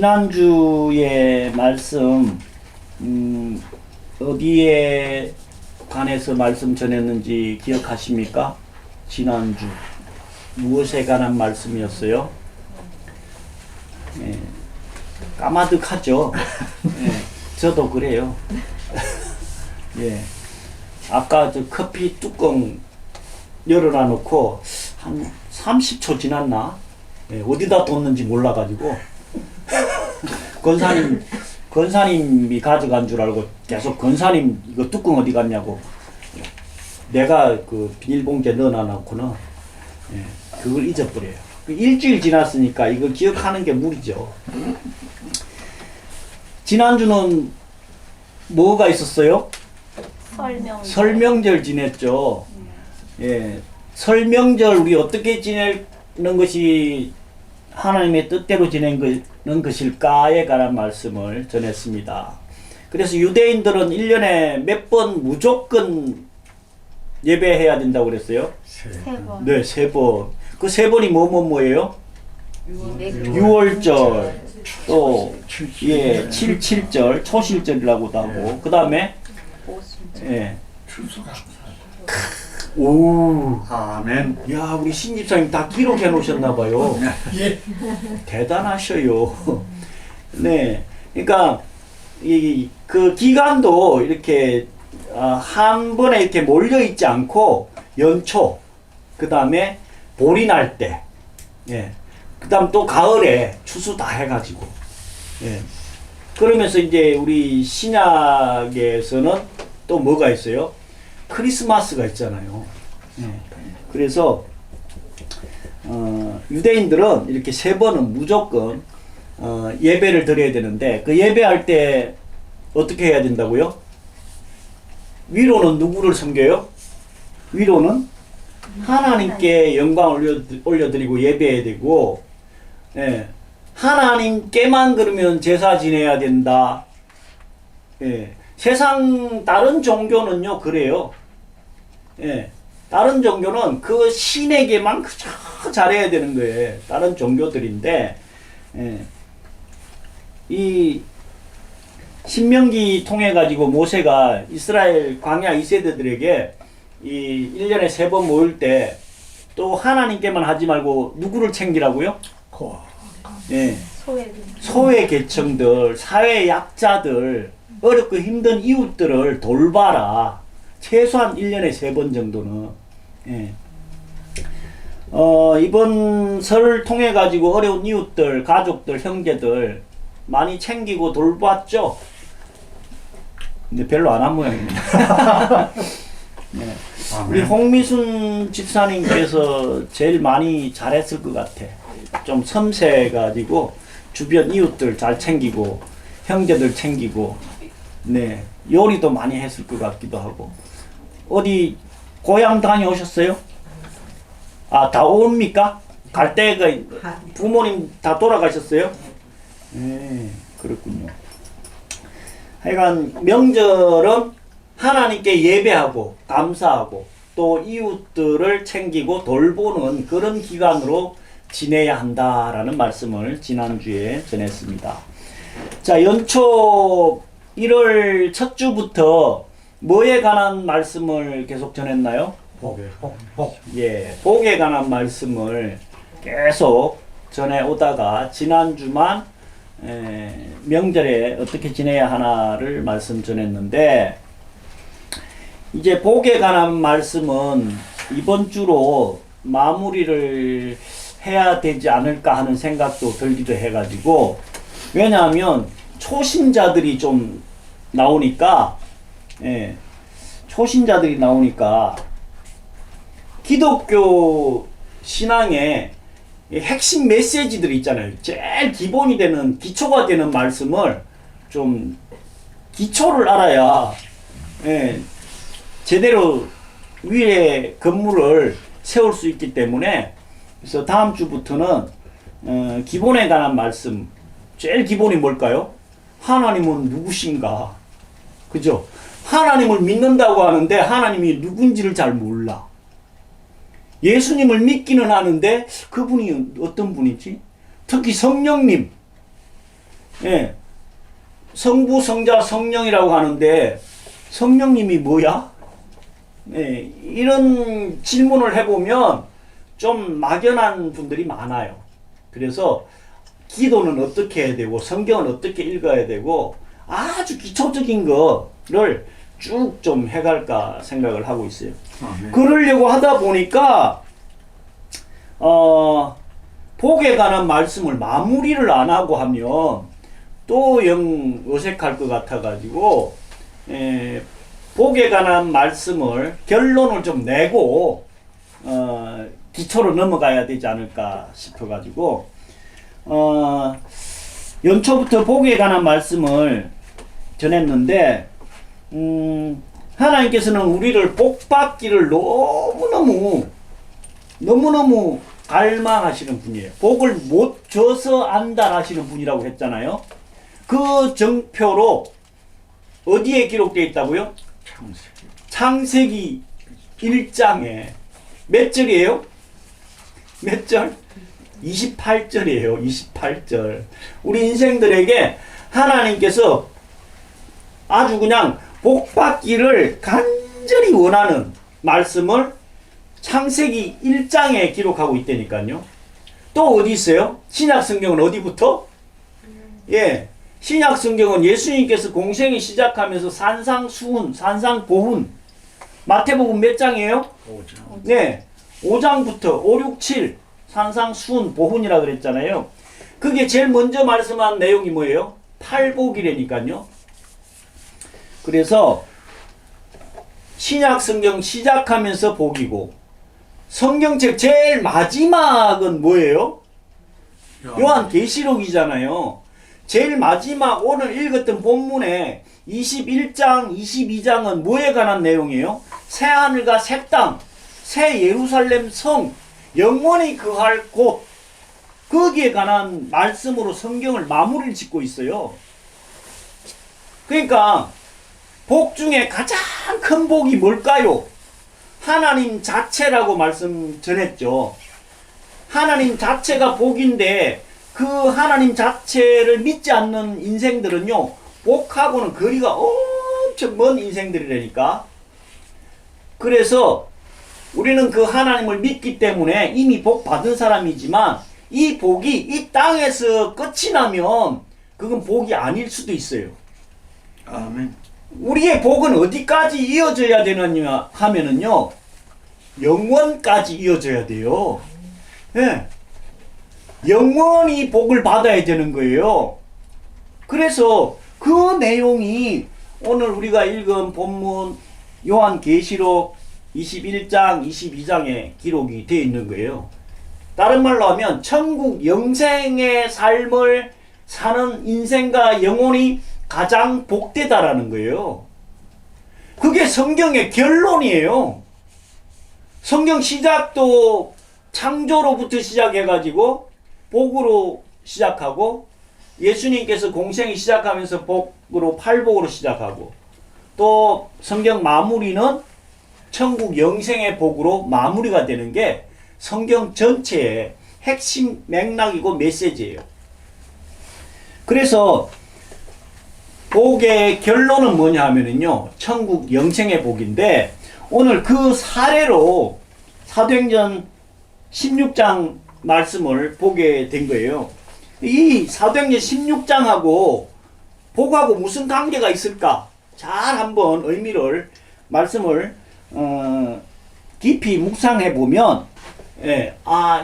지난주에 말씀, 어디에 관해서 말씀 전했는지 기억하십니까? 지난주. 무엇에 관한 말씀이었어요? 예, 까마득하죠? 예, 저도 그래요. 예, 아까 저 커피 뚜껑 열어놔 놓고 한 30초 지났나? 예, 어디다 뒀는지 몰라가지고 권사님이 가져간 줄 알고 계속 권사님 이거 뚜껑 어디 갔냐고 내가 그 비닐봉지에 넣어놔 놓고는 예, 그걸 잊어버려요. 일주일 지났으니까 이걸 기억하는 게 무리죠. 지난주는 뭐가 있었어요? 설명절 지냈죠. 예, 설명절 우리 어떻게 지내는 것이 하나님의 뜻대로 지내는 것일까에 관한 말씀을 전했습니다. 그래서 유대인들은 1년에 몇 번 무조건 예배해야 된다고 그랬어요? 세 번. 네, 3번. 그 3번이 뭐예요? 유월절, 또, 예, 7.7절, 초실절이라고도 하고, 그 다음에, 예. 추수감사. 오, 아멘. 야, 우리 신집사님 다 기록해 놓으셨나봐요. 예. 대단하셔요. 네. 그러니까, 그 기간도 이렇게, 한 번에 이렇게 몰려있지 않고, 연초, 그 다음에 볼이 날 때, 예. 그 다음 또 가을에 추수 다 해가지고, 예. 그러면서 이제 우리 신약에서는 또 뭐가 있어요? 크리스마스가 있잖아요. 예. 그래서, 유대인들은 이렇게 3번은 무조건, 예배를 드려야 되는데, 그 예배할 때 어떻게 해야 된다고요? 위로는 누구를 섬겨요? 위로는 하나님께 영광을 올려드리고 예배해야 되고, 예, 하나님께만 그러면 제사 지내야 된다. 예, 세상 다른 종교는요 그래요. 예, 다른 종교는 그 신에게만 그저 잘해야 되는 거예요. 다른 종교들인데, 예, 이 신명기 통해 가지고 모세가 이스라엘 광야 2세대들에게 이 1년에 3번 모일 때 또 하나님께만 하지 말고 누구를 챙기라고요? 예. 소외 계층들, 사회 약자들, 어렵고 힘든 이웃들을 돌봐라. 최소한 1년에 3번 정도는. 예. 이번 설을 통해 가지고 어려운 이웃들, 가족들, 형제들 많이 챙기고 돌봤죠? 근데 별로 안 한 모양입니다. 네. 우리 홍미순 집사님께서 제일 많이 잘했을 것 같아. 좀 섬세해가지고 주변 이웃들 잘 챙기고 형제들 챙기고, 네, 요리도 많이 했을 것 같기도 하고. 어디 고향 다녀오셨어요? 아, 다 옵니까? 갈 때가 부모님 다 돌아가셨어요? 네, 그렇군요. 하여간 명절은 하나님께 예배하고 감사하고 또 이웃들을 챙기고 돌보는 그런 기간으로 지내야 한다라는 말씀을 지난주에 전했습니다. 자, 연초 1월 첫 주부터 뭐에 관한 말씀을 계속 전했나요? 복. 예, 복에 관한 말씀을 계속 전해오다가 지난주만 명절에 어떻게 지내야 하나를 말씀 전했는데, 이제 복에 관한 말씀은 이번 주로 마무리를 해야 되지 않을까 하는 생각도 들기도 해가지고, 왜냐하면 초신자들이 좀 나오니까, 예, 초신자들이 나오니까 기독교 신앙의 핵심 메시지들이 있잖아요. 제일 기본이 되는, 기초가 되는 말씀을 좀 기초를 알아야, 예, 제대로 위에 건물을 세울 수 있기 때문에, 그래서 다음 주부터는 기본에 관한 말씀, 제일 기본이 뭘까요? 하나님은 누구신가? 그죠? 하나님을 믿는다고 하는데 하나님이 누군지를 잘 몰라. 예수님을 믿기는 하는데 그분이 어떤 분이지? 특히 성령님, 예. 성부, 성자, 성령이라고 하는데 성령님이 뭐야? 예. 이런 질문을 해보면 좀 막연한 분들이 많아요. 그래서 기도는 어떻게 해야 되고 성경은 어떻게 읽어야 되고 아주 기초적인 거를 쭉 좀 해갈까 생각을 하고 있어요. 그러려고 하다 보니까 복에 관한 말씀을 마무리를 안 하고 하면 또 영 어색할 것 같아가지고 복에 관한 말씀을 결론을 좀 내고 기초로 넘어가야 되지 않을까 싶어가지고 연초부터 복에 관한 말씀을 전했는데 하나님께서는 우리를 복받기를 너무너무 갈망하시는 분이에요. 복을 못 줘서 안달하시는 분이라고 했잖아요. 그 정표로 어디에 기록되어 있다고요? 창세기 1장에 몇 절이에요? 몇 절? 28절이에요. 28절. 우리 인생들에게 하나님께서 아주 그냥 복받기를 간절히 원하는 말씀을 창세기 1장에 기록하고 있다니까요. 또 어디 있어요? 신약 성경은 어디부터? 예. 신약 성경은 예수님께서 공생이 시작하면서 산상수훈, 산상보훈. 마태복음 몇 장이에요? 5장. 네. 5장부터 5, 6, 7 산상수훈, 보훈이라 그랬잖아요. 그게 제일 먼저 말씀한 내용이 뭐예요? 팔복이라니까요. 그래서 신약 성경 시작하면서 복이고 성경책 제일 마지막은 뭐예요? 요한계시록이잖아요. 제일 마지막 오늘 읽었던 본문에 21장, 22장은 뭐에 관한 내용이에요? 새하늘과 새 땅, 새 예루살렘 성, 영원히 거할 곳, 거기에 관한 말씀으로 성경을 마무리를 짓고 있어요. 그러니까 복 중에 가장 큰 복이 뭘까요? 하나님 자체라고 말씀 전했죠. 하나님 자체가 복인데 그 하나님 자체를 믿지 않는 인생들은요, 복하고는 거리가 엄청 먼 인생들이라니까. 그래서 우리는 그 하나님을 믿기 때문에 이미 복 받은 사람이지만 이 복이 이 땅에서 끝이 나면 그건 복이 아닐 수도 있어요. 아멘. 우리의 복은 어디까지 이어져야 되느냐 하면은요, 영원까지 이어져야 돼요. 예. 영원히 복을 받아야 되는 거예요. 그래서 그 내용이 오늘 우리가 읽은 본문 요한계시록 21장, 22장에 기록이 되어 있는 거예요. 다른 말로 하면 천국 영생의 삶을 사는 인생과 영혼이 가장 복되다라는 거예요. 그게 성경의 결론이에요. 성경 시작도 창조로부터 시작해가지고 복으로 시작하고 예수님께서 공생이 시작하면서 복으로 팔복으로 시작하고 또 성경 마무리는 천국 영생의 복으로 마무리가 되는 게 성경 전체의 핵심 맥락이고 메시지예요. 그래서 복의 결론은 뭐냐 하면은요, 천국 영생의 복인데 오늘 그 사례로 사도행전 16장 말씀을 보게 된 거예요. 이 사도행전 16장하고 복하고 무슨 관계가 있을까? 잘 한번 의미를 말씀을 깊이 묵상해 보면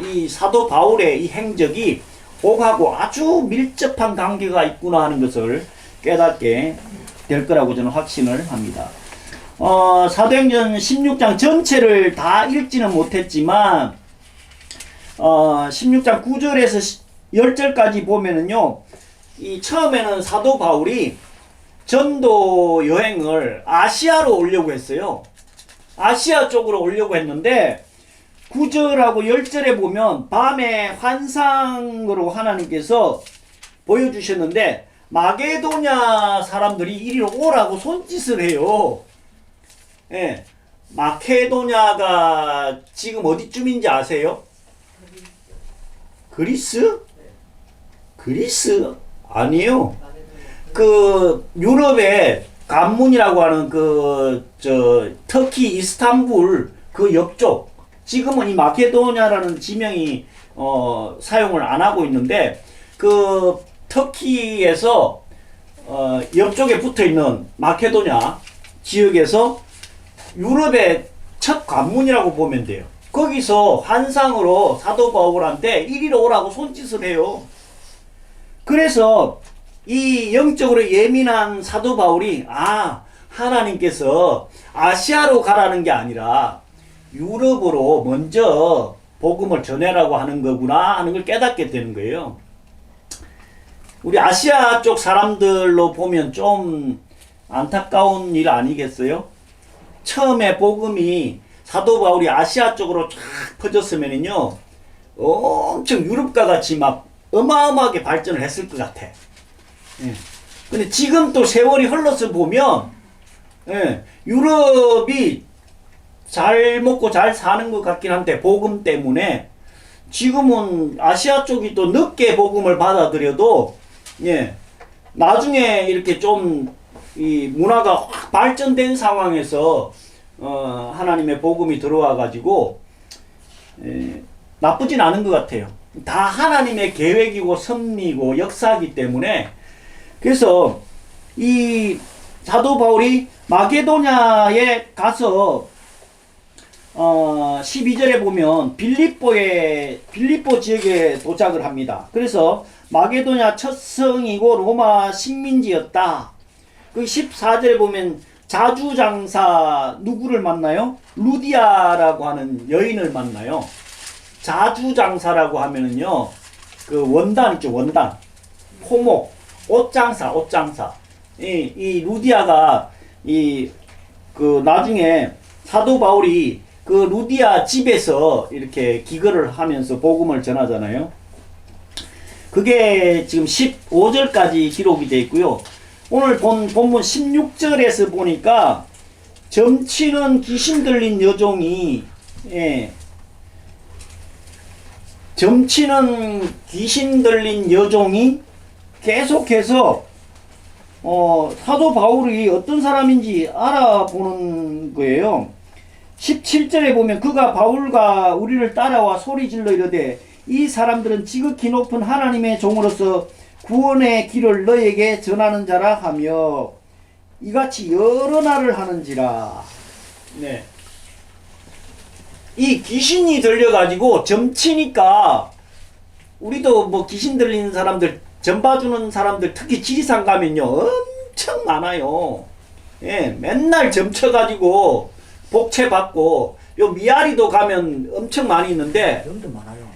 이 사도 바울의 이 행적이 복하고 아주 밀접한 관계가 있구나 하는 것을 깨닫게 될 거라고 저는 확신을 합니다. 사도행전 16장 전체를 다 읽지는 못했지만 16장 9절에서 10절까지 보면은요, 이 처음에는 사도 바울이 전도 여행을 아시아로 오려고 했어요. 아시아 쪽으로 오려고 했는데 9절하고 10절에 보면 밤에 환상으로 하나님께서 보여주셨는데 마게도냐 사람들이 이리로 오라고 손짓을 해요. 예, 마케도냐가 지금 어디쯤인지 아세요? 그리스? 그리스? 아니요. 그 유럽의 관문이라고 하는 터키 이스탄불 그 옆쪽, 지금은 이 마케도니아라는 지명이 사용을 안 하고 있는데, 그 터키에서 옆쪽에 붙어 있는 마케도니아 지역에서 유럽의 첫 관문이라고 보면 돼요. 거기서 환상으로 사도 바울한테 이리로 오라고 손짓을 해요. 그래서 이 영적으로 예민한 사도 바울이 하나님께서 아시아로 가라는 게 아니라 유럽으로 먼저 복음을 전해라고 하는 거구나 하는 걸 깨닫게 되는 거예요. 우리 아시아 쪽 사람들로 보면 좀 안타까운 일 아니겠어요? 처음에 복음이 사도 바울이 아시아 쪽으로 쫙 퍼졌으면은요, 엄청 유럽과 같이 막 어마어마하게 발전을 했을 것 같아. 예. 근데 지금 또 세월이 흘러서 보면, 예, 유럽이 잘 먹고 잘 사는 것 같긴 한데, 복음 때문에 지금은 아시아 쪽이 또 늦게 복음을 받아들여도, 예, 나중에 이렇게 좀 이 문화가 확 발전된 상황에서 하나님의 복음이 들어와 가지고 나쁘진 않은 것 같아요. 다 하나님의 계획이고 섭리고 역사이기 때문에. 그래서 이 사도 바울이 마게도냐에 가서 12절에 보면 빌립보 지역에 도착을 합니다. 그래서 마게도냐 첫 성이고 로마 식민지였다. 그 14절에 보면 자주장사 누구를 만나요? 루디아라고 하는 여인을 만나요. 자주장사라고 하면은요, 그 원단 있죠, 원단. 포목, 옷장사. 이 루디아가 그 나중에 사도 바울이 그 루디아 집에서 이렇게 기거를 하면서 복음을 전하잖아요. 그게 지금 15절까지 기록이 되어 있고요. 오늘 본문 16절에서 보니까 점치는 귀신 들린 여종이, 점치는 귀신 들린 여종이 계속해서 사도 바울이 어떤 사람인지 알아보는 거예요. 17절에 보면 그가 바울과 우리를 따라와 소리질러 이르되 이 사람들은 지극히 높은 하나님의 종으로서 구원의 길을 너에게 전하는 자라 하며 이같이 여러 날을 하는지라. 네. 이 귀신이 들려가지고 점치니까, 우리도 뭐 귀신 들리는 사람들, 점 봐주는 사람들, 특히 지리산 가면요, 엄청 많아요. 예, 맨날 점쳐가지고 복채 받고, 요 미아리도 가면 엄청 많이 있는데, 점도 많아요.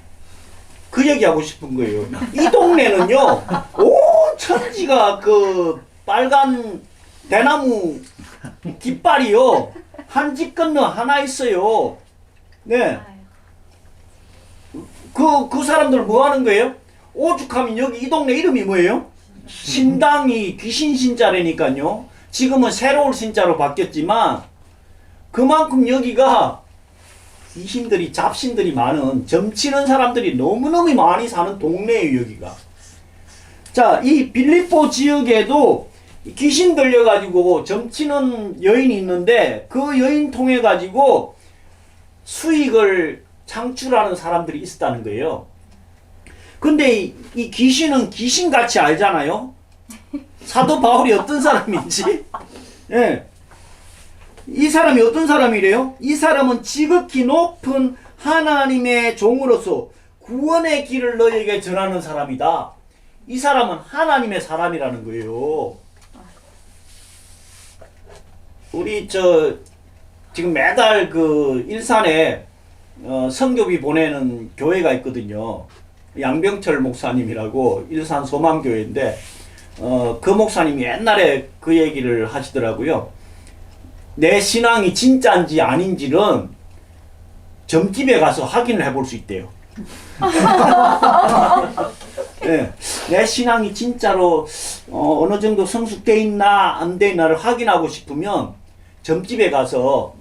그 얘기하고 싶은 거예요. 이 동네는요, 온 천지가 그 빨간 대나무 깃발이요, 한 집 건너 하나 있어요. 네. 그 사람들 뭐 하는 거예요? 오죽하면 여기 이 동네 이름이 뭐예요? 신당이 귀신 신자라니까요. 지금은 새로운 신자로 바뀌었지만, 그만큼 여기가 귀신들이, 잡신들이 많은, 점치는 사람들이 너무너무 많이 사는 동네예요, 여기가. 자, 이 빌립보 지역에도 귀신 들려가지고 점치는 여인이 있는데, 그 여인 통해가지고 수익을 창출하는 사람들이 있었다는 거예요. 근데 이 귀신은 귀신같이 알잖아요? 사도 바울이 어떤 사람인지? 예. 이 사람이 어떤 사람이래요? 이 사람은 지극히 높은 하나님의 종으로서 구원의 길을 너에게 전하는 사람이다. 이 사람은 하나님의 사람이라는 거예요. 우리 지금 매달 그 일산에 선교비 보내는 교회가 있거든요. 양병철 목사님이라고, 일산 소망교회인데 그 목사님이 옛날에 그 얘기를 하시더라고요. 내 신앙이 진짜인지 아닌지는 점집에 가서 확인을 해볼 수 있대요. 네, 내 신앙이 진짜로 어느 정도 성숙돼 있나 안 돼 있나를 확인하고 싶으면 점집에 가서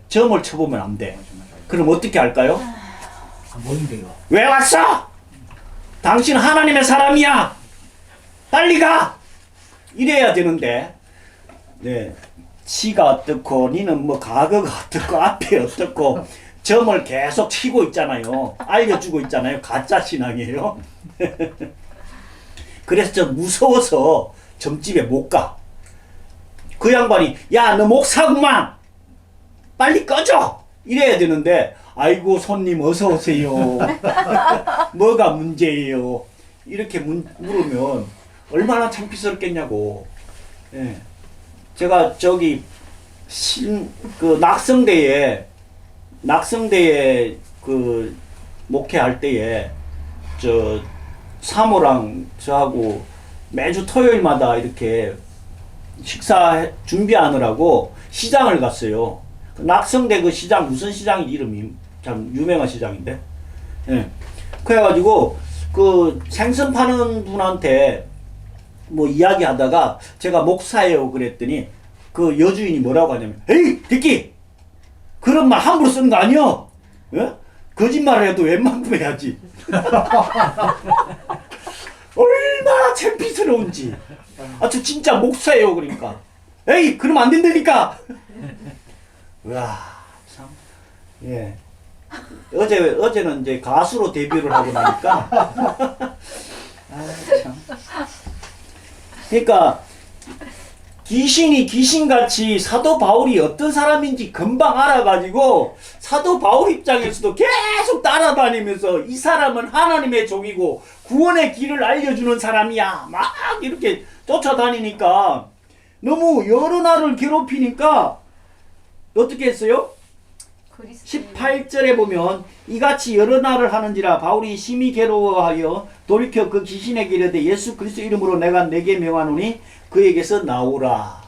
점을 쳐보면 안 돼. 그럼 어떻게 할까요? 뭔데요? 왜 왔어? 당신 하나님의 사람이야. 빨리 가! 이래야 되는데, 네. 치가 어떻고, 니는 뭐 과거가 어떻고, 앞에 어떻고, 점을 계속 치고 있잖아요. 알려주고 있잖아요. 가짜 신앙이에요. 그래서 저 무서워서 점집에 못 가. 그 양반이, 야, 너 목사구만! 빨리 꺼져! 이래야 되는데, 아이고, 손님 어서오세요. 뭐가 문제예요? 이렇게 물으면 얼마나 창피스럽겠냐고. 예. 제가 저기, 낙성대에 목회할 때에, 사모랑 저하고 매주 토요일마다 이렇게 식사 준비하느라고 시장을 갔어요. 낙성대 그 시장 무슨 시장이 이름이 참 유명한 시장인데. 예. 그래가지고 그 생선 파는 분한테 뭐 이야기하다가 제가 목사예요 그랬더니 그 여주인이 뭐라고 하냐면, 에이 듣기 그런 말 함부로 쓰는 거 아니야. 예? 거짓말을 해도 웬만큼 해야지. 얼마나 창피스러운지. 아, 저 진짜 목사예요 그러니까. 에이 그러면 안 된다니까. 와, 참. 예. 어제는 이제 가수로 데뷔를 하고 나니까. 아, 참. 그러니까 귀신이 귀신같이 사도 바울이 어떤 사람인지 금방 알아가지고 사도 바울 입장에서도 계속 따라다니면서 이 사람은 하나님의 종이고 구원의 길을 알려주는 사람이야 막 이렇게 쫓아다니니까 너무 여러 날을 괴롭히니까 어떻게 했어요? 18절에 보면 이같이 여러 날을 하는지라 바울이 심히 괴로워하여 돌이켜 그 귀신에게 이르되 예수 그리스도 이름으로 내가 내게 명하노니 그에게서 나오라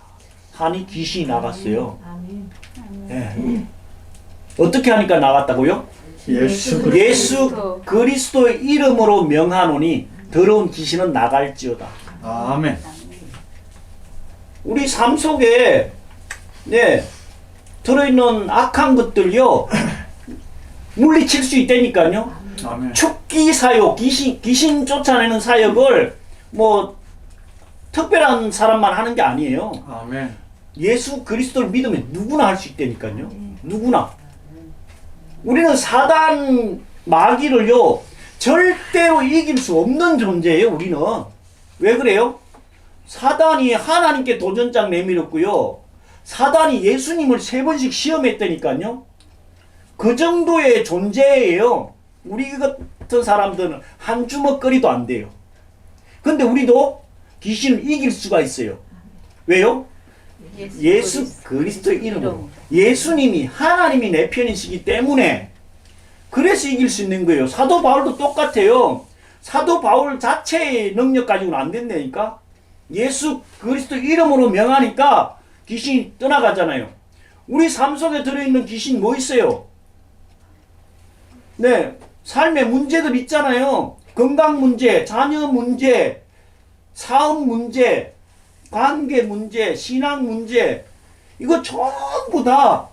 하니 귀신이 나갔어요. 네. 어떻게 하니까 나갔다고요? 예수 그리스도의 이름으로 명하노니 더러운 귀신은 나갈지어다. 아멘. 우리 삶 속에 네, 들어있는 악한 것들요 물리칠 수 있다니까요. 아멘. 축기 사역, 귀신 쫓아내는 사역을 뭐 특별한 사람만 하는 게 아니에요. 아멘. 예수 그리스도를 믿으면 누구나 할 수 있다니까요. 누구나. 우리는 사단 마귀를요 절대로 이길 수 없는 존재예요. 우리는. 왜 그래요? 사단이 하나님께 도전장 내밀었고요. 사단이 예수님을 3번씩 시험했다니까요. 그 정도의 존재예요. 우리 같은 사람들은 한 주먹거리도 안 돼요. 근데 우리도 귀신을 이길 수가 있어요. 왜요? 예수 그리스도의 이름으로. 예수님이 하나님이 내 편이시기 때문에 그래서 이길 수 있는 거예요. 사도 바울도 똑같아요. 사도 바울 자체의 능력 가지고는 안 된다니까. 예수 그리스도 이름으로 명하니까 귀신이 떠나가잖아요. 우리 삶 속에 들어있는 귀신 뭐 있어요? 네, 삶의 문제들 있잖아요. 건강 문제, 자녀 문제, 사업 문제, 관계 문제, 신앙 문제, 이거 전부 다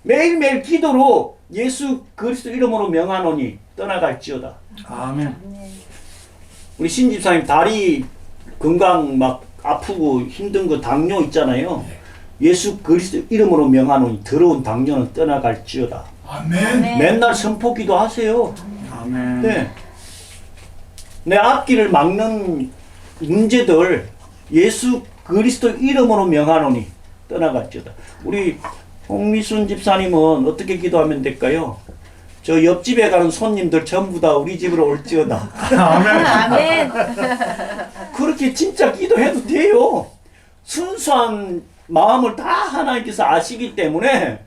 매일매일 기도로 예수 그리스도 이름으로 명하노니 떠나갈지어다. 아멘. 우리 신집사님 다리 건강 막 아프고 힘든 거 당뇨 있잖아요. 예수 그리스도 이름으로 명하노니 더러운 당뇨는 떠나갈지어다. 아멘. 맨날 선포기도 하세요. 아멘. 네. 내 앞길을 막는 문제들 예수 그리스도 이름으로 명하노니 떠나갈지어다. 우리 홍미순 집사님은 어떻게 기도하면 될까요? 저 옆집에 가는 손님들 전부 다 우리 집으로 올지어다. 아멘. 그렇게 진짜 기도해도 돼요. 순수한 마음을 다 하나님께서 아시기 때문에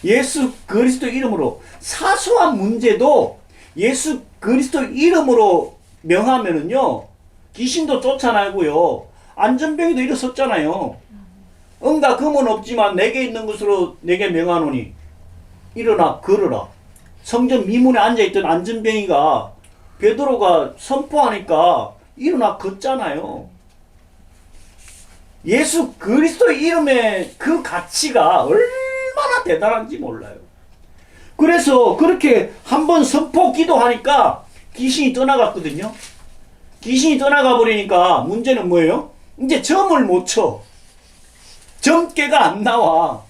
예수 그리스도 이름으로 사소한 문제도 예수 그리스도 이름으로 명하면은요 귀신도 쫓아나고요 안전병이도 일어섰잖아요. 응가 금은 없지만 내게 있는 것으로 내게 명하노니 일어나 걸어라. 성전 미문에 앉아있던 안전병이가 베드로가 선포하니까 일어나 걷잖아요. 예수 그리스도의 이름의 그 가치가 얼마나 대단한지 몰라요. 그래서 그렇게 한번 선포 기도하니까 귀신이 떠나갔거든요. 귀신이 떠나가 버리니까 문제는 뭐예요? 이제 점을 못 쳐. 점괘가 안 나와.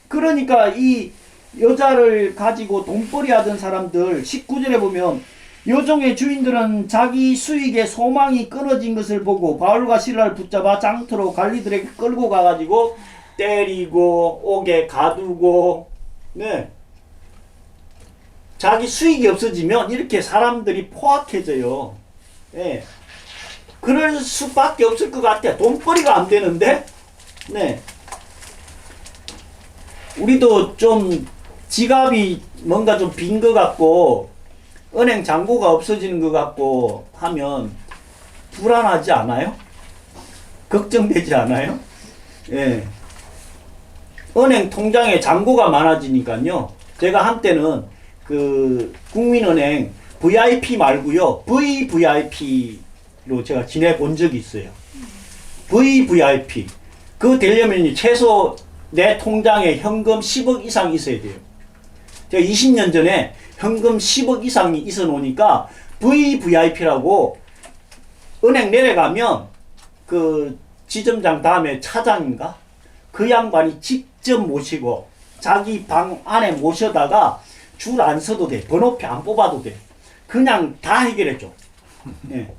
그러니까 이 여자를 가지고 돈벌이 하던 사람들 19절에 보면 여종의 주인들은 자기 수익의 소망이 끊어진 것을 보고 바울과 실라를 붙잡아 장터로 관리들에게 끌고 가가지고 때리고 옥에 가두고 네. 자기 수익이 없어지면 이렇게 사람들이 포악해져요. 네. 그럴 수밖에 없을 것 같아요. 돈벌이가 안 되는데 네. 우리도 좀 지갑이 뭔가 좀 빈 것 같고 은행 잔고가 없어지는 것 같고 하면 불안하지 않아요? 걱정되지 않아요? 예. 은행 통장에 잔고가 많아지니까요. 제가 한때는 그 국민은행 VIP 말고요. VVIP로 제가 지내본 적이 있어요. VVIP. 그거 되려면 최소 내 통장에 현금 10억 이상 있어야 돼요. 제가 20년 전에 현금 10억 이상이 있어 놓으니까 VVIP라고 은행 내려가면 그 지점장 다음에 차장인가? 그 양반이 직접 모시고 자기 방 안에 모셔다가 줄 안 서도 돼. 번호표 안 뽑아도 돼. 그냥 다 해결해줘. 네.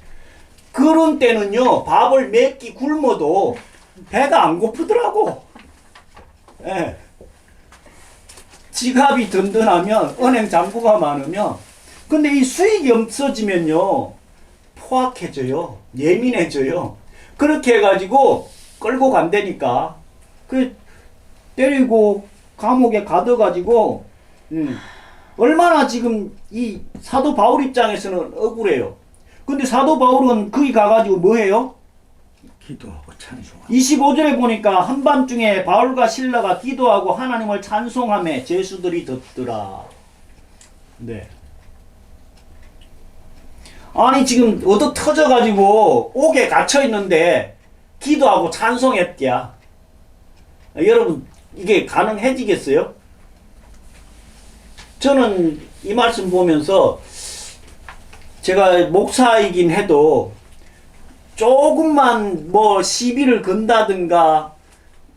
그런 때는요, 밥을 몇 끼 굶어도 배가 안 고프더라고. 네. 지갑이 든든하면, 은행 잔고가 많으면, 근데 이 수익이 없어지면요, 포악해져요. 예민해져요. 그렇게 해가지고 끌고 간다니까. 그 때리고 감옥에 가둬가지고 얼마나 지금 이 사도 바울 입장에서는 억울해요. 근데 사도 바울은 거기 가가지고 뭐 해요? 기도하고 찬송하고. 25절에 보니까 한밤중에 바울과 실라가 기도하고 하나님을 찬송하며 제수들이 듣더라. 네. 아니 지금 얻어 터져가지고 옥에 갇혀있는데 기도하고 찬송했대야. 여러분 이게 가능해지겠어요? 저는 이 말씀 보면서 제가 목사이긴 해도 조금만 뭐 시비를 건다든가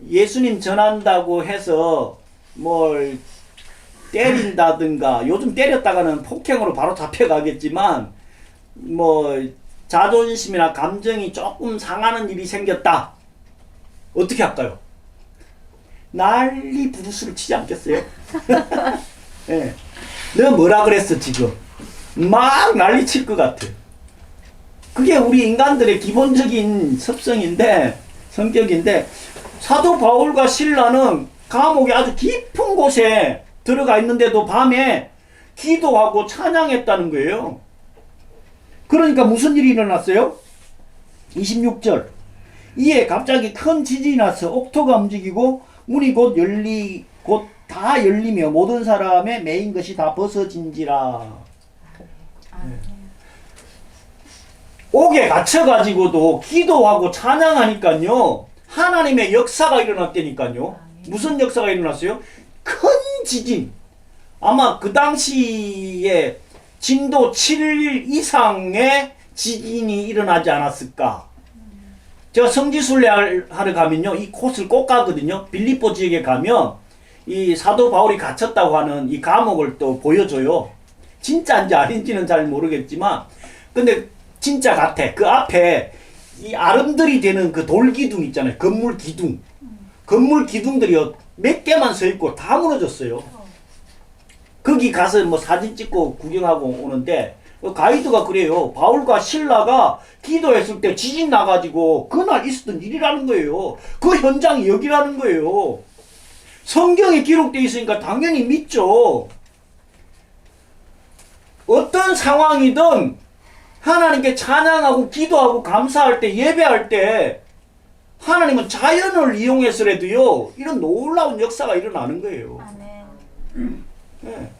예수님 전한다고 해서 뭘 때린다든가 요즘 때렸다가는 폭행으로 바로 잡혀가겠지만 뭐 자존심이나 감정이 조금 상하는 일이 생겼다. 어떻게 할까요? 난리 부르스를 치지 않겠어요? 예. 너 뭐라 그랬어 지금? 막 난리 칠 것 같아. 그게 우리 인간들의 기본적인 습성인데 성격인데 사도 바울과 실라는 감옥에 아주 깊은 곳에 들어가 있는데도 밤에 기도하고 찬양했다는 거예요. 그러니까 무슨 일이 일어났어요? 26절. 이에 갑자기 큰 지진이 나서 옥토가 움직이고 문이 곧 다 열리며 모든 사람의 매인 것이 다 벗어진지라. 옥에 갇혀가지고도 기도하고 찬양하니까요 하나님의 역사가 일어났다니까요. 무슨 역사가 일어났어요? 큰 지진. 아마 그 당시에 진도 7 이상의 지진이 일어나지 않았을까. 제가 성지순례 하러 가면요 이 곳을 꼭 가거든요. 빌립보 지역에 가면 이 사도 바울이 갇혔다고 하는 이 감옥을 또 보여줘요. 진짜인지 아닌지는 잘 모르겠지만 근데 진짜 같아. 그 앞에 이 아름들이 되는 그 돌기둥 있잖아요. 건물 기둥. 건물 기둥들이 몇 개만 서 있고 다 무너졌어요. 거기 가서 뭐 사진 찍고 구경하고 오는데 가이드가 그래요. 바울과 실라가 기도했을 때 지진 나가지고 그날 있었던 일이라는 거예요. 그 현장이 여기라는 거예요. 성경에 기록되어 있으니까 당연히 믿죠. 어떤 상황이든 하나님께 찬양하고 기도하고 감사할 때 예배할 때 하나님은 자연을 이용해서라도요 이런 놀라운 역사가 일어나는 거예요. 네.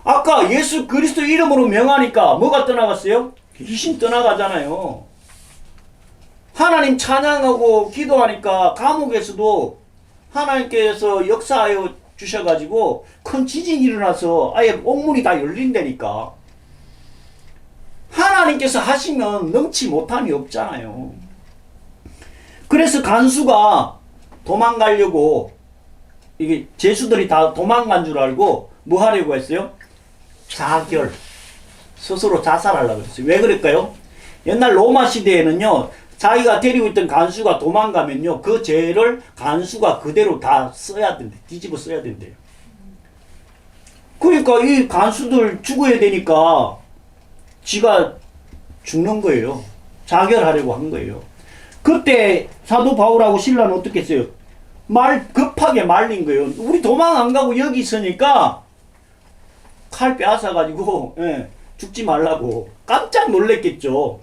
아까 예수 그리스도 이름으로 명하니까 뭐가 떠나갔어요? 귀신 떠나가잖아요. 하나님 찬양하고 기도하니까 감옥에서도 하나님께서 역사하여 주셔가지고 큰 지진이 일어나서 아예 옥문이 다 열린다니까. 하나님께서 하시면 넘치 못함이 없잖아요. 그래서 간수가 도망가려고, 이게 제수들이 다 도망간 줄 알고 뭐 하려고 했어요? 자결. 스스로 자살하려고 했어요. 왜 그럴까요? 옛날 로마 시대에는요, 자기가 데리고 있던 간수가 도망가면요, 그 죄를 간수가 그대로 다 써야 된대. 뒤집어 써야 된대요. 그러니까 이 간수들 죽어야 되니까 지가 죽는 거예요. 자결하려고 한 거예요. 그때 사도 바울하고 신라는 어떻게 했어요? 급하게 말린 거예요. 우리 도망 안 가고 여기 있으니까 칼 빼앗아가지고, 예, 죽지 말라고. 깜짝 놀랬겠죠.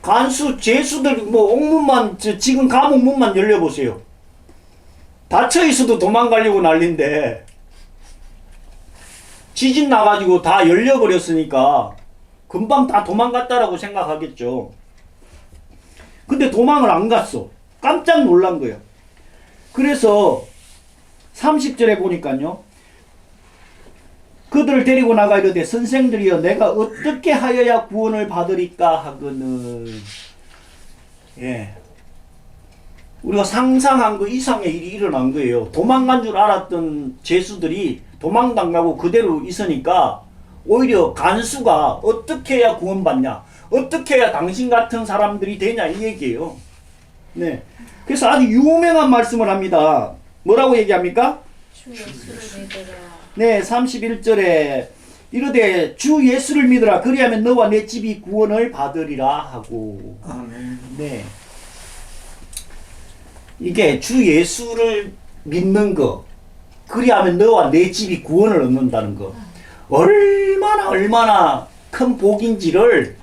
간수, 죄수들, 뭐, 옥문만, 지금 감옥 문만 열려보세요. 닫혀있어도 도망가려고 난리인데, 지진 나가지고 다 열려버렸으니까, 금방 다 도망갔다라고 생각하겠죠. 근데 도망을 안 갔어. 깜짝 놀란 거예요. 그래서, 30절에 보니까요, 그들을 데리고 나가 이르되 선생들이여 내가 어떻게 하여야 구원을 받으리까 하거늘. 예, 우리가 상상한 그 이상의 일이 일어난 거예요. 도망간 줄 알았던 죄수들이 도망도 안 가고 그대로 있으니까 오히려 간수가 어떻게 해야 구원받냐, 어떻게 해야 당신 같은 사람들이 되냐 이 얘기예요. 네, 그래서 아주 유명한 말씀을 합니다. 뭐라고 얘기합니까? 주 예수를 믿으라. 네, 31절에 이르되 주 예수를 믿으라 그리하면 너와 내 집이 구원을 받으리라 하고. 아멘. 네, 이게 주 예수를 믿는 거, 그리하면 너와 내 집이 구원을 얻는다는 거, 얼마나 큰 복인지를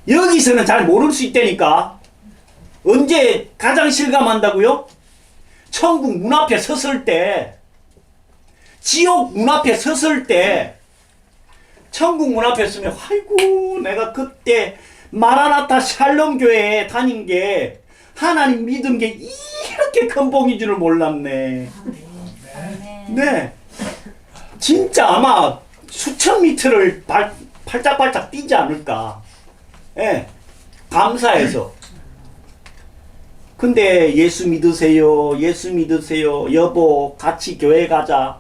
여기서는 잘 모를 수 있다니까. 언제 가장 실감한다고요? 천국 문 앞에 섰을 때, 지옥 문 앞에 섰을 때, 천국 문 앞에 서면 아이고 내가 그때 마라나타 샬롬 교회에 다닌 게 하나님 믿은 게 이렇게 큰 복인 줄을 몰랐네. 네, 진짜 아마 수천 미터를 팔짝팔짝 뛰지 않을까. 예, 감사해서. 근데 예수 믿으세요, 예수 믿으세요, 여보 같이 교회 가자,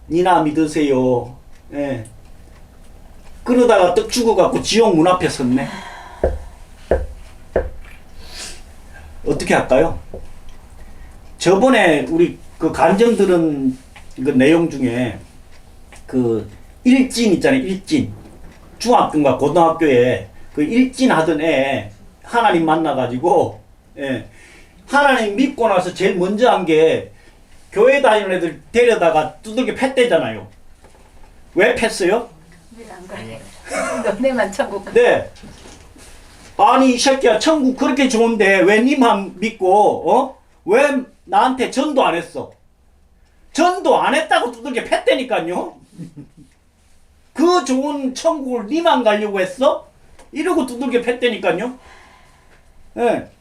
니나 믿으세요. 예, 그러다가 떡 죽어갖고 지옥 문 앞에 섰네. 어떻게 할까요? 저번에 우리 그 간증 들은 그 내용 중에 그 일진 있잖아요. 일진. 중학교인가 고등학교에 그 일진 하던 애 하나님 만나가지고, 예, 하나님 믿고 나서 제일 먼저 한 게 교회 다니는 애들 데려다가 두들겨 팼대잖아요. 왜 팼어요? 왜안 가요? 너네만 천국 가. 네. 아니 이 새끼야, 천국 그렇게 좋은데 왜 니만 믿고 왜 나한테 전도 안 했어? 전도 안 했다고 두들겨 팼다니까요. 그 좋은 천국을 니만 가려고 했어? 이러고 두들겨 팼다니까요. 예. 네.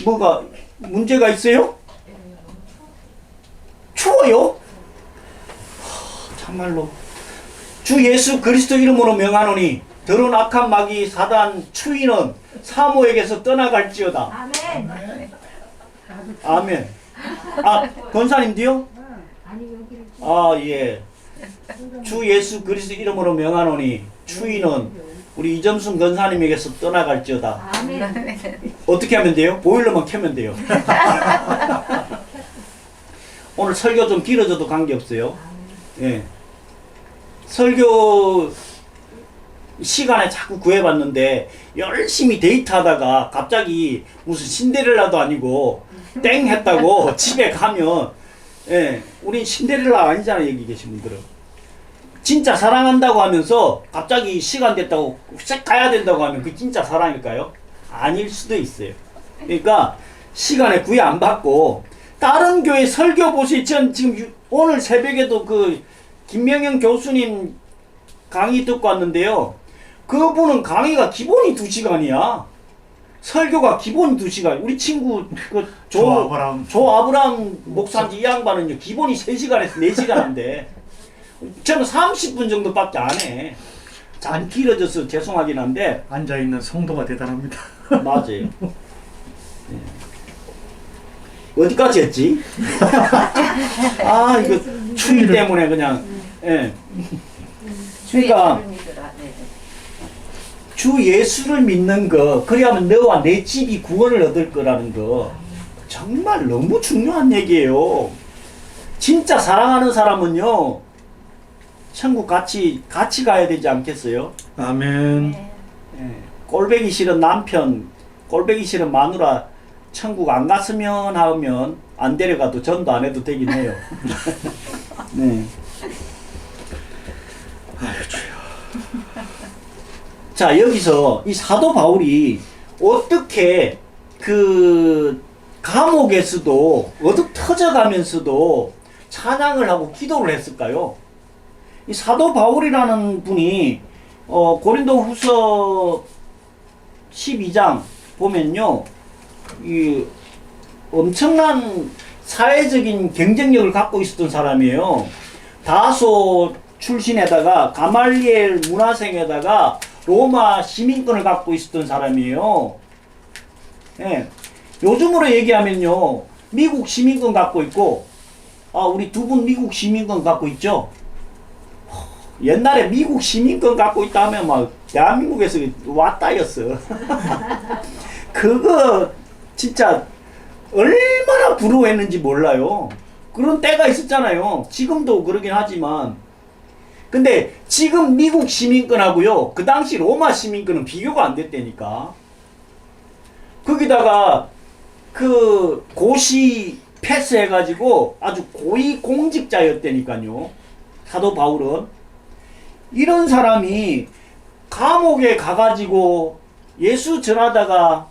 뭐가 문제가 있어요? 추워요? 참말로. 주 예수 그리스도 이름으로 명하노니 더러운 악한 마귀 사단 추위는 사모에게서 떠나갈지어다. 아멘. 아멘. 아, 권사님도요? 아, 예. 주 예수 그리스도 이름으로 명하노니 추위는 우리 이점순 권사님에게서 떠나갈지어다. 아멘. 어떻게 하면 돼요? 보일러만 켜면 돼요. 오늘 설교 좀 길어져도 관계없어요. 예. 설교 시간에 자꾸 구해봤는데 열심히 데이트하다가 갑자기 무슨 신데렐라도 아니고 땡 했다고 집에 가면, 예, 우린 신데렐라 아니잖아요. 여기 계신 분들은 진짜 사랑한다고 하면서 갑자기 시간 됐다고 색 가야 된다고 하면 그게 진짜 사랑일까요? 아닐 수도 있어요. 그러니까 시간에 구애 안 받고 다른 교회 설교 보시. 전 지금 오늘 새벽에도 그 김명영 교수님 강의 듣고 왔는데요. 그분은 강의가 기본이 2시간이야. 설교가 기본이 2시간. 우리 친구 그 조 아브람 목사인지 이 양반은요 기본이 3시간에서 4시간 한대. 저는 30분 정도밖에 안 해. 안 길어져서 죄송하긴 한데. 앉아 있는 성도가 대단합니다. 맞아요. 예. 어디까지 했지? 아, 이거 추위 때문에 그냥. 예. 그러니까 주 예수를 믿는 거, 그래야만 너와 내 집이 구원을 얻을 거라는 거 정말 너무 중요한 얘기예요. 진짜 사랑하는 사람은요, 천국 같이 가야 되지 않겠어요? 아멘. 예. 꼴배기 싫은 남편, 꼴배기 싫은 마누라 천국 안 갔으면 하면 안 데려가도 전도 안 해도 되긴 해요. 네. 아유 주여. 자, 여기서 이 사도 바울이 어떻게 그 감옥에서도 어둑 터져가면서도 찬양을 하고 기도를 했을까요? 이 사도 바울이라는 분이 고린도 후서 12장 보면요, 이 엄청난 사회적인 경쟁력을 갖고 있었던 사람이에요. 다소 출신에다가 가말리엘 문화생에다가 로마 시민권을 갖고 있었던 사람이에요. 예. 요즘으로 얘기하면요, 미국 시민권 갖고 있고, 우리 두 분 미국 시민권 갖고 있죠? 옛날에 미국 시민권 갖고 있다 하면 막 대한민국에서 왔다였어. 그거 진짜 얼마나 부러워했는지 몰라요. 그런 때가 있었잖아요. 지금도 그러긴 하지만. 근데 지금 미국 시민권하고요, 그 당시 로마 시민권은 비교가 안 됐다니까. 거기다가 그 고시 패스해가지고 아주 고위 공직자였다니까요, 사도 바울은. 이런 사람이 감옥에 가가지고 예수 전하다가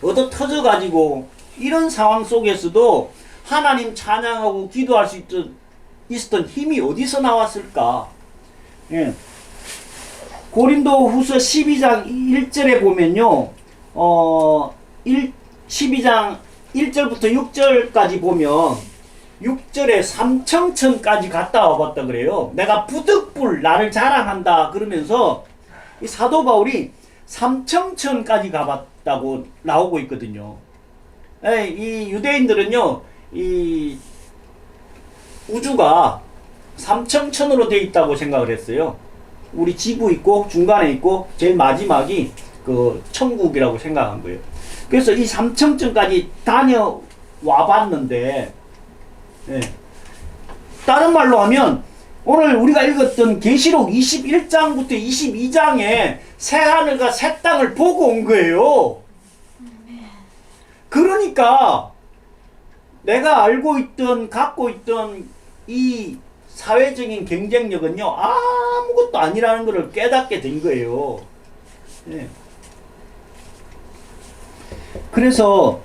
얻어 터져가지고 이런 상황 속에서도 하나님 찬양하고 기도할 수 있었던 힘이 어디서 나왔을까? 예. 고린도 후서 12장 1절에 보면요, 12장 1절부터 6절까지 보면 6절에 삼청천까지 갔다 와봤다 그래요. 내가 부득불 나를 자랑한다 그러면서 이 사도 바울이 삼청천까지 가봤다고 나오고 있거든요. 이 유대인들은요, 이 우주가 삼청천으로 되어 있다고 생각을 했어요. 우리 지구 있고 중간에 있고 제일 마지막이 그 천국이라고 생각한 거예요. 그래서 이 삼청천까지 다녀와 봤는데, 예. 다른 말로 하면 오늘 우리가 읽었던 계시록 21장부터 22장에 새하늘과 새 땅을 보고 온 거예요. 그러니까 내가 알고 있던 갖고 있던 이 사회적인 경쟁력은요, 아무것도 아니라는 것을 깨닫게 된 거예요. 예. 그래서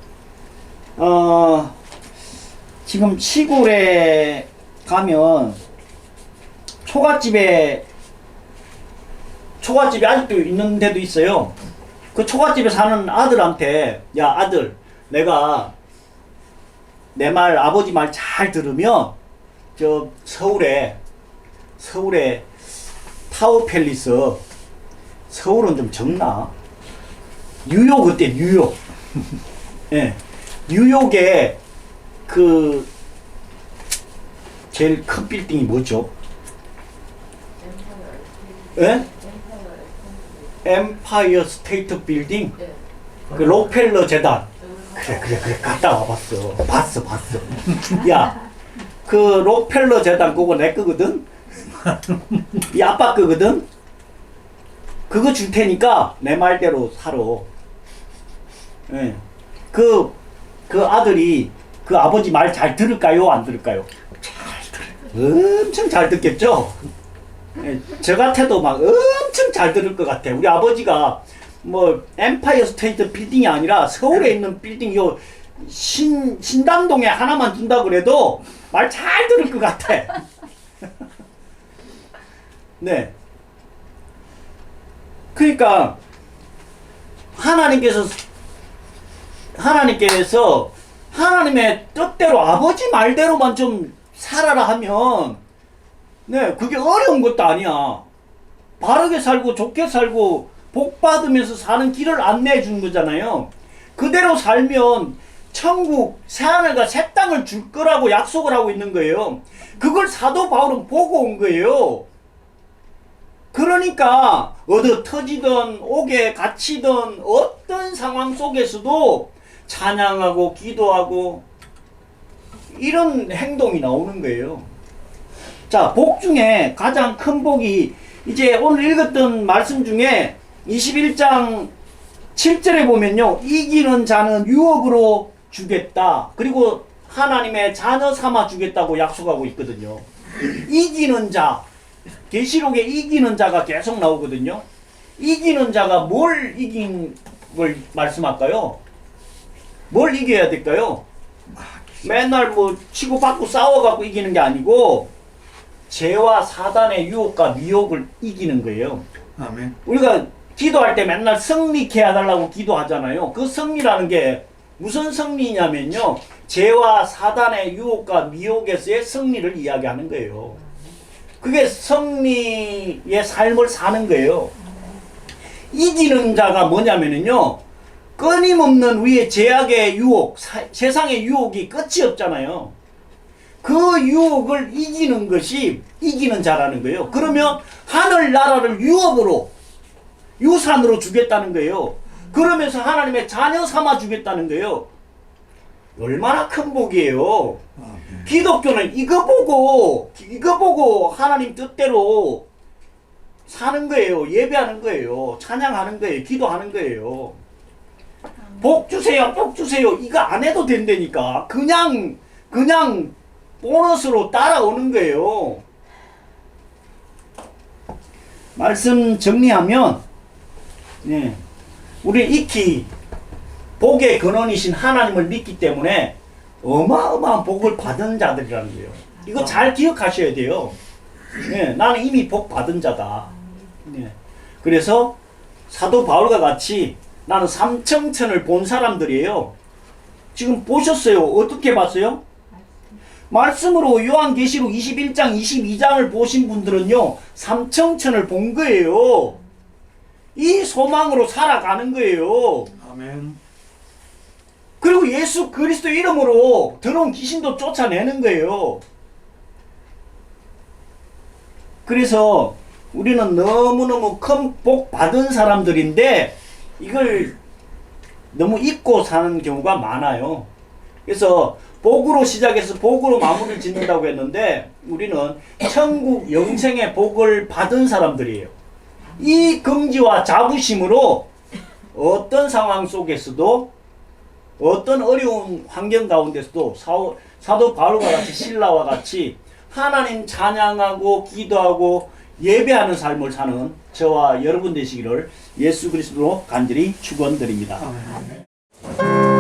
지금 시골에 가면 초가집이 아직도 있는 데도 있어요. 그 초가집에 사는 아들한테, 야 아들, 내가 내 말, 아버지 말 잘 들으면 저 서울에 타워 팰리스, 서울은 좀 적나? 뉴욕 어때? 뉴욕. 예. 뉴욕에 그 제일 큰 빌딩이 뭐죠? 예? 엠파이어 스테이트 빌딩? 그 록펠러 재단. 그래 갔다 와봤어. 봤어. 야, 그 록펠러 재단 그거 내 거거든? 이 아빠 거거든? 그거 줄 테니까 내 말대로 살아. 예. 그 아들이 그 아버지 말 잘 들을까요? 안 들을까요? 잘 들어요. 엄청 잘 듣겠죠? 예, 저 같아도 막 엄청 잘 들을 것 같아. 우리 아버지가 뭐 엠파이어 스테이트 빌딩이 아니라 서울에 있는 빌딩 요 신당동에 하나만 준다 그래도 말 잘 들을 것 같아. 네. 그러니까 하나님께서 하나님의 뜻대로 아버지 말대로만 좀 살아라 하면 네, 그게 어려운 것도 아니야. 바르게 살고 좋게 살고 복 받으면서 사는 길을 안내해 주는 거잖아요. 그대로 살면 천국 새하늘과 새 땅을 줄 거라고 약속을 하고 있는 거예요. 그걸 사도 바울은 보고 온 거예요. 그러니까 어디 터지든 옥에 갇히든 어떤 상황 속에서도 찬양하고 기도하고 이런 행동이 나오는 거예요. 자, 복 중에 가장 큰 복이 이제 오늘 읽었던 말씀 중에 21장 7절에 보면요, 이기는 자는 유업으로 주겠다. 그리고 하나님의 자녀 삼아 주겠다고 약속하고 있거든요. 이기는 자, 계시록에 이기는 자가 계속 나오거든요. 이기는 자가 뭘 이긴 걸 말씀할까요? 뭘 이겨야 될까요? 맨날 뭐 치고받고 싸워갖고 이기는 게 아니고 죄와 사단의 유혹과 미혹을 이기는 거예요. 아멘. 우리가 기도할 때 맨날 승리케 해달라고 기도하잖아요. 그 승리라는 게 무슨 승리냐면요, 죄와 사단의 유혹과 미혹에서의 승리를 이야기하는 거예요. 그게 승리의 삶을 사는 거예요. 이기는 자가 뭐냐면요, 끊임없는 위에 제약의 유혹, 세상의 유혹이 끝이 없잖아요. 그 유혹을 이기는 것이 이기는 자라는 거예요. 그러면 하늘나라를 유업으로, 유산으로 주겠다는 거예요. 그러면서 하나님의 자녀 삼아 주겠다는 거예요. 얼마나 큰 복이에요. 아멘. 기독교는 이거 보고 하나님 뜻대로 사는 거예요. 예배하는 거예요. 찬양하는 거예요. 기도하는 거예요. 복 주세요, 복 주세요. 이거 안 해도 된다니까. 그냥 보너스로 따라오는 거예요. 말씀 정리하면, 네, 우리 익히 복의 근원이신 하나님을 믿기 때문에 어마어마한 복을 받은 자들이라는 거예요. 이거 잘 기억하셔야 돼요. 네, 나는 이미 복 받은 자다. 네. 그래서 사도 바울과 같이 나는 삼청천을 본 사람들이에요. 지금 보셨어요? 어떻게 봤어요? 말씀으로 요한계시록 21장 22장을 보신 분들은요, 삼청천을 본 거예요. 이 소망으로 살아가는 거예요. 아멘. 그리고 예수 그리스도 이름으로 들어온 귀신도 쫓아내는 거예요. 그래서 우리는 너무너무 큰 복 받은 사람들인데 이걸 너무 잊고 사는 경우가 많아요. 그래서 복으로 시작해서 복으로 마무리를 짓는다고 했는데 우리는 천국 영생의 복을 받은 사람들이에요. 이 긍지와 자부심으로 어떤 상황 속에서도 어떤 어려운 환경 가운데서도 사도 바울과 같이 신라와 같이 하나님 찬양하고 기도하고 예배하는 삶을 사는 저와 여러분 되시기를 예수 그리스도로 간절히 축원드립니다. 아멘.